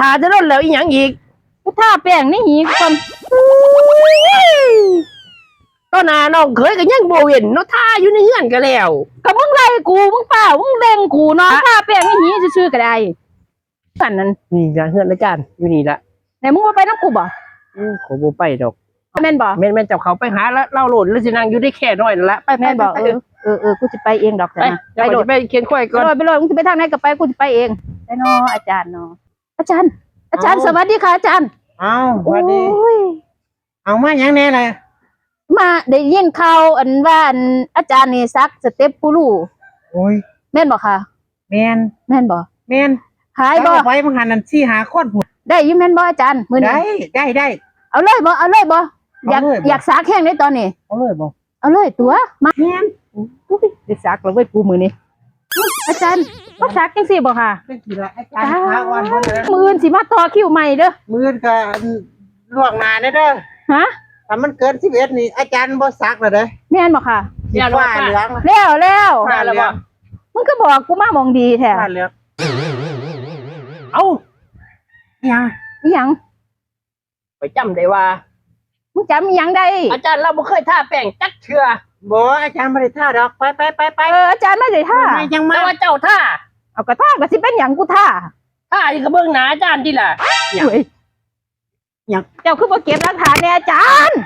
ทาจะโดนแล้วอีหยังอีก กูทาแป้งนี่หีก่อน ก็นาน้องเคยก็ยังบ่เว้นเนาะทาอยู่ในเฮือนก็แล้ว ก็มึงไล่กูมึงเปล่ามึงเล่งกูเนาะทาแป้งนี่หีซื่อๆก็ได้กันนั้น นี่ละเฮือนอาจารย์อยู่นี่ละ ไหนมึงมาไปน้ำกูบ่ ขอบ่ไปดอก แม่นบ่ แม่นเจ้าเขาไปหาแล้วเล่าโหลดแล้วสินั่งอยู่ได้แค่น้อยนั่นละไป แม่นบ่กูจะไปเองดอก ไป นะ ไปโดดไปเขียนค่อยก่อน ไปเลยมึงจะไปทางไหนก็ไปกูจะไปเองได้เนาะอาจารย์เนาะอาจารย์สวัสดีค่ะอาจารย์ เอาสวัสดี โอ้ย เอามาอย่างแน่เลย มาได้ยินข่าวอันว่าอาจารย์นี่ซักสเต็ปกูรู้ โอ้ย แม่นบ่ค่ะ แมน แม่นบ่ แมน หายบ่ เอาไว้มึงหันนั่นซี่หาคนผุด ได้อยู่แม่นบ่อาจารย์มื้อนี้ ได้ เอาเลยบ่อยาก เอาเลยบ่ อยากซักแห้งในตอนนี้ เอาเลยบ่ เอาเลยตัวมา แมน ได้ซักแล้วเว้ยกูมื้อนี้อาจารย์มาซักจังซี่บ่ค่ะ เป็นกี่ละอาจารย์ขาอ่อนคนนั้น มื้ออื่นสิมาต่อคิวใหม่เด้อ มือก็ล่วงหน้าเด้อ ฮะ ถ้ามันเกิน11นี่อาจารย์บ่ซักแล้วเด้อ แม่นบ่ค่ะ สีฟ้าเหลือง แล้ว ฟ้าเหลือง มึงก็บอกกูมาหมองดีแท้ ฟ้าเหลือง เอ้า ยัง อีหยัง ไปจำได้ว่า มึงจำอีหยังได้ อาจารย์เราบ่เคยทาแป้งจักเทื่อ บ่อาจารย์บ่ได้ท่าดอกไป อาจารย์ไม่ได้ท่า ยังมา แต่ว่าเจ้าท่า เอาก็ท่าก็สิเป็นหยังกูท่า ท่าที่กระเบื้องหนาอาจารย์ที่ล่ะ เฮ้ยเจ้าคือบ่เก็บหลักฐานเนี่ยอาจารย์